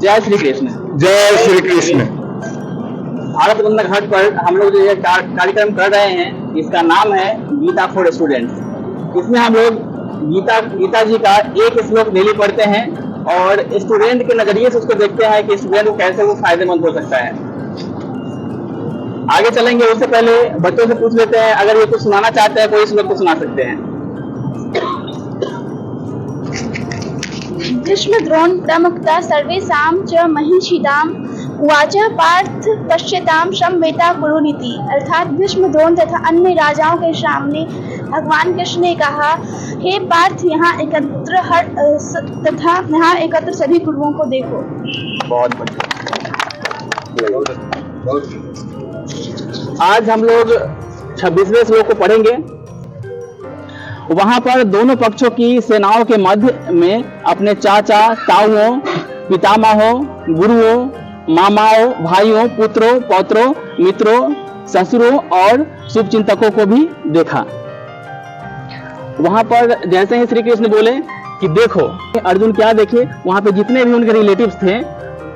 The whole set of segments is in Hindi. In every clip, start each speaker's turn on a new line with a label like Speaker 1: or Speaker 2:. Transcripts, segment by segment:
Speaker 1: जय श्री कृष्ण।
Speaker 2: जय श्री कृष्ण।
Speaker 1: भारत बंधन घाट पर हम लोग जो ये कार्यक्रम कर रहे हैं, इसका नाम है गीता फॉर स्टूडेंट्स। इसमें हम लोग गीता जी का एक श्लोक डेली पढ़ते हैं और स्टूडेंट के नजरिए से उसको देखते हैं कि स्टूडेंट को कैसे वो फायदेमंद हो सकता है। आगे चलेंगे, उससे पहले बच्चों से पूछ लेते हैं, अगर ये कुछ सुनाना चाहते हैं कोई श्लोक को सुना सकते हैं।
Speaker 3: भीष्म द्रोण प्रमुखता सर्वेषां च महिषिदाम उवाच पार्थ पश्यताम समवेता कुरुनीति। अर्थात भीष्म द्रोण तथा अन्य राजाओं के सामने भगवान कृष्ण ने कहा, हे पार्थ, यहाँ एकत्र सभी कुरुओं को देखो।
Speaker 1: बहुत बढ़िया। आज हम लोग 26वें श्लोक को पढ़ेंगे। वहां पर दोनों पक्षों की सेनाओं के मध्य में अपने चाचा, ताऊओं, पितामहों, गुरुओं, मामाओं, भाइयों, पुत्रों, पौत्रों, मित्रों, ससुरों और शुभचिंतकों को भी देखा। वहां पर जैसे ही श्री कृष्ण बोले कि देखो, अर्जुन क्या देखे, वहां पे जितने भी उनके रिलेटिव्स थे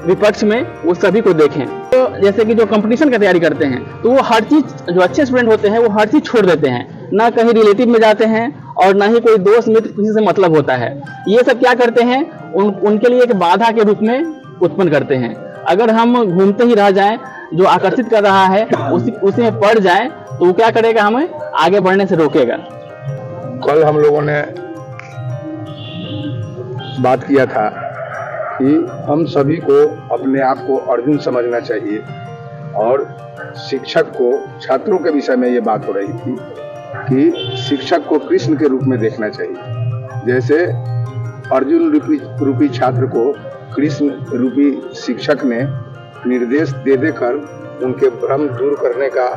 Speaker 1: विपक्ष में, वो सभी को देखें। तो जैसे कि जो कंपटीशन की तैयारी करते हैं, तो वो हर चीज, जो अच्छे स्टूडेंट होते हैं वो हर चीज छोड़ देते हैं, ना कहीं रिलेटिव में जाते हैं और ना ही कोई दोस्त मित्र किसी से मतलब होता है। ये सब क्या करते हैं, उनके लिए एक बाधा के रूप में उत्पन्न करते हैं। अगर हम घूमते ही रह जाएं, जो आकर्षित कर रहा है उसी में पड़ जाए, तो वो क्या करेगा, हमें आगे बढ़ने से रोकेगा।
Speaker 2: कल हम लोगों ने बात किया था कि हम सभी को अपने आप को अर्जुन समझना चाहिए, और शिक्षक को, छात्रों के विषय में ये बात हो रही थी कि शिक्षक को कृष्ण के रूप में देखना चाहिए। जैसे अर्जुन रूपी छात्र को कृष्ण रूपी शिक्षक ने निर्देश दे देकर उनके भ्रम दूर करने का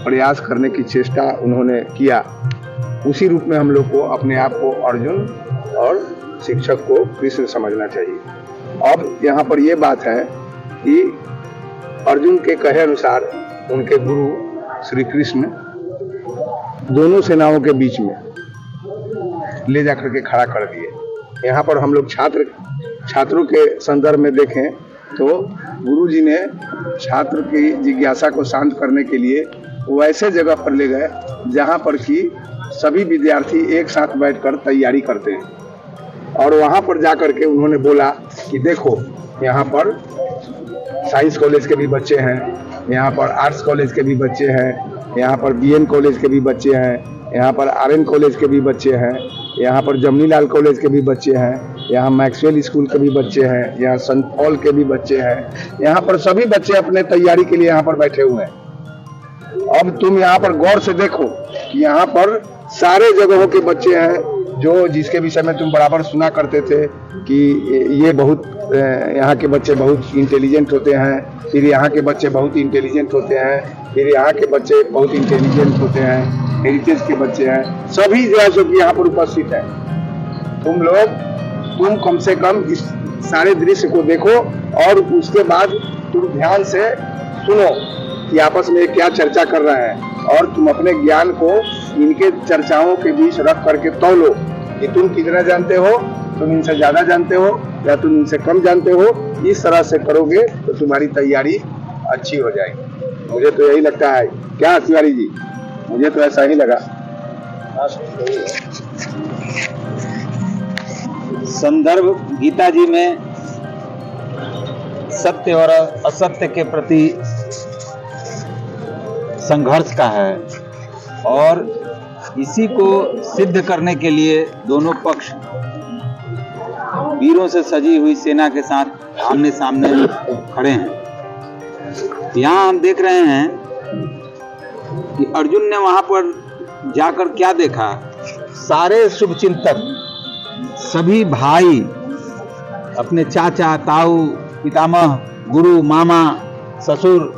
Speaker 2: प्रयास करने की चेष्टा उन्होंने किया, उसी रूप में हम लोग को अपने आप को अर्जुन और शिक्षक को कृष्ण समझना चाहिए। अब यहाँ पर यह बात है कि अर्जुन के कहे अनुसार उनके गुरु श्री कृष्ण दोनों सेनाओं के बीच में ले जाकर के खड़ा कर दिए। यहाँ पर हम लोग छात्रों के संदर्भ में देखें तो गुरु जी ने छात्र की जिज्ञासा को शांत करने के लिए वो ऐसे जगह पर ले गए जहाँ पर कि सभी विद्यार्थी एक साथ बैठकर तैयारी करते हैं, और वहाँ पर जाकर के उन्होंने बोला कि देखो, यहाँ पर साइंस कॉलेज के भी बच्चे हैं, यहाँ पर आर्ट्स कॉलेज के भी बच्चे हैं, यहाँ पर बीएन कॉलेज के भी बच्चे हैं, यहाँ पर आरएन कॉलेज के भी बच्चे हैं, यहाँ पर जमनीलाल कॉलेज के भी बच्चे हैं, यहाँ मैक्सवेल स्कूल के भी बच्चे हैं, यहाँ सेंट पॉल के भी बच्चे हैं। यहाँ पर सभी बच्चे अपने तैयारी के लिए यहाँ पर बैठे हुए हैं। अब तुम यहाँ पर गौर से देखो कि यहाँ पर सारे जगहों के बच्चे हैं, जो जिसके विषय में तुम बराबर सुना करते थे कि ये बहुत, यहाँ के बच्चे बहुत इंटेलिजेंट होते हैं, फिर यहाँ के बच्चे बहुत इंटेलिजेंट होते हैं, फिर यहाँ के बच्चे बहुत इंटेलिजेंट होते हैं, हेरिटेज के बच्चे हैं, सभी जो है जो कि यहाँ पर उपस्थित है। तुम कम से कम इस सारे दृश्य को देखो और उसके बाद तुम ध्यान से सुनो कि आपस में क्या चर्चा कर रहे हैं, और तुम अपने ज्ञान को इनके चर्चाओं के बीच रख करके तौलो कि तुम कितना जानते हो, तुम इनसे ज्यादा जानते हो या तुम इनसे कम जानते हो। इस तरह से करोगे तो तुम्हारी तैयारी अच्छी हो जाएगी। मुझे तो यही लगता है, क्या तिवारी जी? मुझे तो ऐसा ही लगा।
Speaker 4: संदर्भ गीता जी में सत्य और असत्य के प्रति संघर्ष का है, और इसी को सिद्ध करने के लिए दोनों पक्ष वीरों से सजी हुई सेना के साथ आमने सामने खड़े हैं। यहाँ हम देख रहे हैं कि अर्जुन ने वहां पर जाकर क्या देखा, सारे शुभचिंतक, सभी भाई, अपने चाचा, ताऊ, पितामह, गुरु, मामा, ससुर,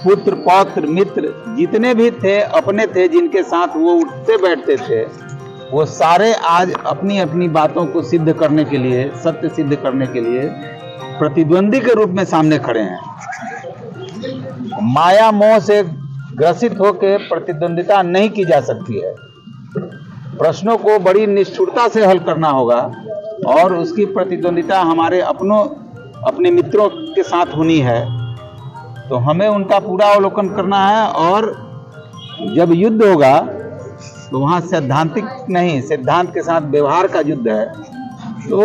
Speaker 4: पुत्र, पौत्र, मित्र, जितने भी थे, अपने थे, जिनके साथ वो उठते बैठते थे, वो सारे आज अपनी अपनी बातों को सिद्ध करने के लिए, सत्य सिद्ध करने के लिए प्रतिद्वंदी के रूप में सामने खड़े हैं। माया मोह से ग्रसित होकर प्रतिद्वंदिता नहीं की जा सकती है। प्रश्नों को बड़ी निष्ठुरता से हल करना होगा, और उसकी प्रतिद्वंदिता हमारे अपने मित्रों के साथ होनी है, तो हमें उनका पूरा अवलोकन करना है। और जब युद्ध होगा तो वहाँ सैद्धांतिक नहीं, सिद्धांत के साथ व्यवहार का युद्ध है। तो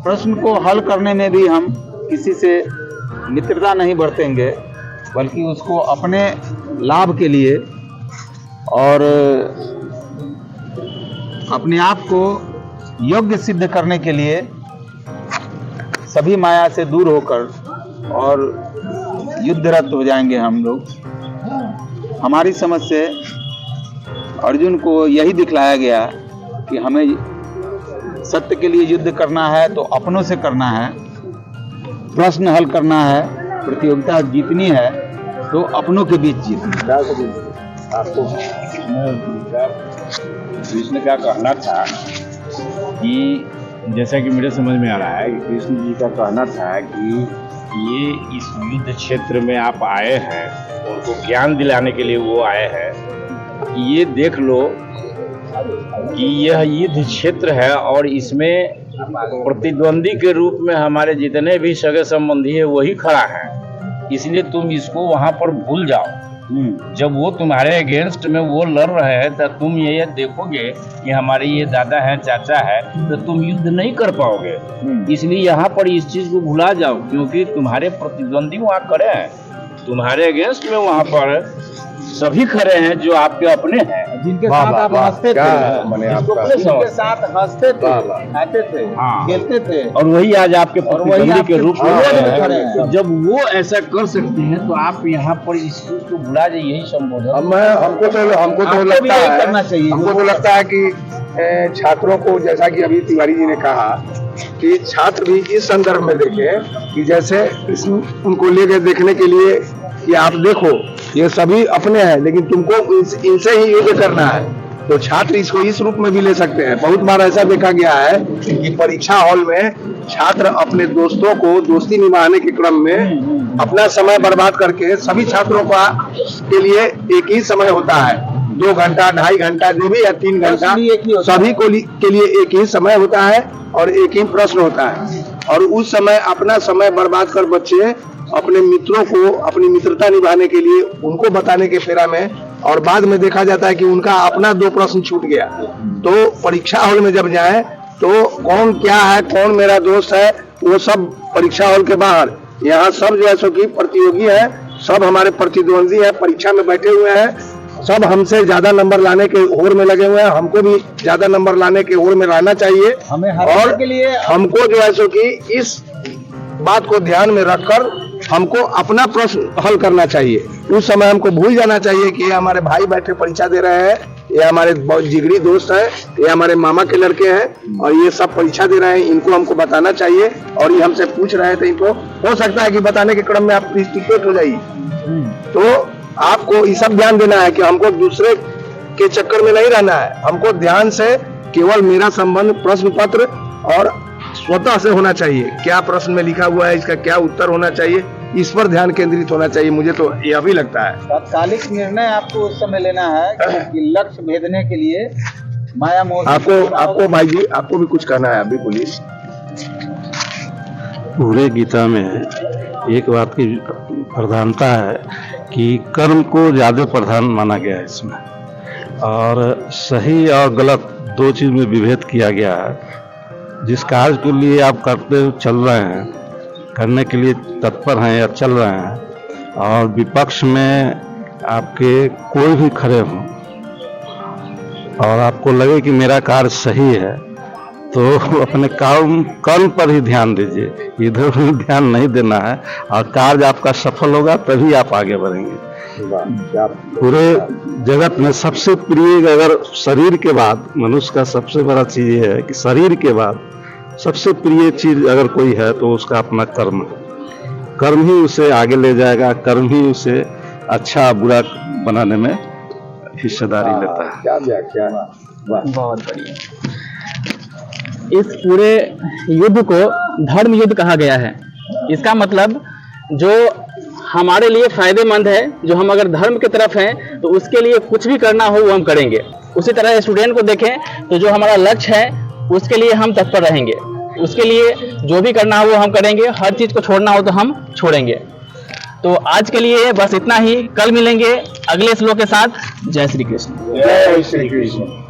Speaker 4: प्रश्न को हल करने में भी हम किसी से मित्रता नहीं बरतेंगे, बल्कि उसको अपने लाभ के लिए और अपने आप को योग्य सिद्ध करने के लिए सभी माया से दूर होकर और युद्धरत हो जाएंगे हम लोग। हमारी समझ से अर्जुन को यही दिखलाया गया कि हमें सत्य के लिए युद्ध करना है तो अपनों से करना है, प्रश्न हल करना है, प्रतियोगिता जीतनी है तो अपनों के बीच जीतना।
Speaker 5: आपको कृष्ण का कहना था कि जैसा कि मेरे समझ में आ रहा है कि कृष्ण जी का कहना था कि ये इस युद्ध क्षेत्र में आप आए हैं, उनको ज्ञान दिलाने के लिए वो आए हैं कि ये देख लो कि यह युद्ध क्षेत्र है और इसमें प्रतिद्वंदी के रूप में हमारे जितने भी सगे संबंधी है वही खड़ा है, इसलिए तुम इसको वहाँ पर भूल जाओ। जब वो तुम्हारे अगेंस्ट में वो लड़ रहे हैं तो तुम ये देखोगे कि हमारे ये दादा है, चाचा है, तो तुम युद्ध नहीं कर पाओगे। इसलिए यहाँ पर इस चीज को भुला जाओ, क्योंकि तुम्हारे प्रतिद्वंदी वहाँ खड़े हैं, तुम्हारे अगेंस्ट में वहाँ पर सभी खड़े हैं जो आपके अपने हैं,
Speaker 1: जिनके साथ आप हंसते थे,
Speaker 5: जिनके
Speaker 1: साथ हंसते थे, खाते थे, खेलते थे,
Speaker 5: और वही आज आपके प्रतिद्वंदी के रूप में
Speaker 1: खड़े हैं।
Speaker 5: तो जब वो ऐसा कर सकते हैं तो आप यहाँ पर इस चीज को भुला जाइए, यही संबोधन।
Speaker 2: हमको तो लगता है कि छात्रों को, जैसा कि अभी तिवारी जी ने कहा, कि छात्र भी इस संदर्भ में देखें कि जैसे उनको लेकर देखने के लिए कि आप देखो ये सभी अपने हैं लेकिन तुमको इनसे ही युद्ध करना है, तो छात्र इसको इस रूप में भी ले सकते हैं। बहुत बार ऐसा देखा गया है कि परीक्षा हॉल में छात्र अपने दोस्तों को दोस्ती निभाने के क्रम में अपना समय बर्बाद करके, सभी छात्रों का के लिए एक ही समय होता है, 2 घंटा 2.5 घंटा जो भी है, 3 घंटा, सभी को के लिए एक ही समय होता है और एक ही प्रश्न होता है। और उस समय अपना समय बर्बाद कर बच्चे अपने मित्रों को अपनी मित्रता निभाने के लिए उनको बताने के फेरा में, और बाद में देखा जाता है कि उनका अपना 2 प्रश्न छूट गया। तो परीक्षा हॉल में जब जाए तो कौन क्या है, कौन मेरा दोस्त है, वो सब परीक्षा हॉल के बाहर, यहाँ सब जो है सो की प्रतियोगी है, सब हमारे प्रतिद्वंदी है, परीक्षा में बैठे हुए हैं, सब हमसे ज्यादा नंबर लाने के होड़ में लगे हुए हैं। हमको भी ज्यादा नंबर लाने के होड़ में रहना चाहिए,
Speaker 1: हमें
Speaker 2: और
Speaker 1: के लिए
Speaker 2: हमको जो है सो की इस बात को ध्यान में रखकर हमको अपना प्रश्न हल करना चाहिए। उस समय हमको भूल जाना चाहिए कि ये हमारे भाई बैठे परीक्षा दे रहे हैं, ये हमारे बहुत जिगरी दोस्त हैं, ये हमारे मामा के लड़के हैं और ये सब परीक्षा दे रहे हैं, इनको हमको बताना चाहिए। और ये हमसे पूछ रहे थे, इनको हो सकता है कि बताने के क्रम में आप टिकट हो जाइए, तो आपको ये सब ध्यान देना है कि हमको दूसरे के चक्कर में नहीं रहना है। हमको ध्यान से केवल मेरा संबंध प्रश्न पत्र और स्वतः से होना चाहिए, क्या प्रश्न में लिखा हुआ है, इसका क्या उत्तर होना चाहिए, इस पर ध्यान केंद्रित होना चाहिए। मुझे तो यह भी लगता है
Speaker 1: तात्कालिक निर्णय आपको उस समय लेना है कि लक्ष्य भेदने के लिए माया मोह।
Speaker 2: आपको भाई जी, आपको भी कुछ कहना है, आप भी बोलिए।
Speaker 6: पूरे गीता में एक बात की प्रधानता है कि कर्म को ज्यादा प्रधान माना गया है इसमें, और सही और गलत 2 चीज में विभेद किया गया है। जिस कार्य के लिए आप करते चल रहे हैं, करने के लिए तत्पर हैं या चल रहे हैं, और विपक्ष में आपके कोई भी खड़े हों और आपको लगे कि मेरा कार्य सही है, तो अपने कर्म पर ही ध्यान दीजिए, इधर उधर ध्यान नहीं देना है, और कार्य आपका सफल होगा तभी आप आगे बढ़ेंगे। पूरे जगत में सबसे प्रिय, अगर शरीर के बाद, मनुष्य का सबसे बड़ा चीज ये है कि शरीर के बाद सबसे प्रिय चीज अगर कोई है तो उसका अपना कर्म है। कर्म ही उसे आगे ले जाएगा, कर्म ही उसे अच्छा बुरा बनाने में हिस्सेदारी लेता है।
Speaker 2: क्या
Speaker 1: बहुत बढ़िया। इस पूरे युद्ध को धर्म युद्ध कहा गया है। इसका मतलब जो हमारे लिए फायदेमंद है, जो हम अगर धर्म की तरफ हैं तो उसके लिए कुछ भी करना हो वो हम करेंगे। उसी तरह स्टूडेंट को देखें तो जो हमारा लक्ष्य है उसके लिए हम तत्पर रहेंगे। उसके लिए जो भी करना हो वो हम करेंगे, हर चीज को छोड़ना हो तो हम छोड़ेंगे। तो आज के लिए बस इतना ही, कल मिलेंगे अगले श्लोक के साथ। जय श्री कृष्ण।
Speaker 2: जय श्री कृष्ण।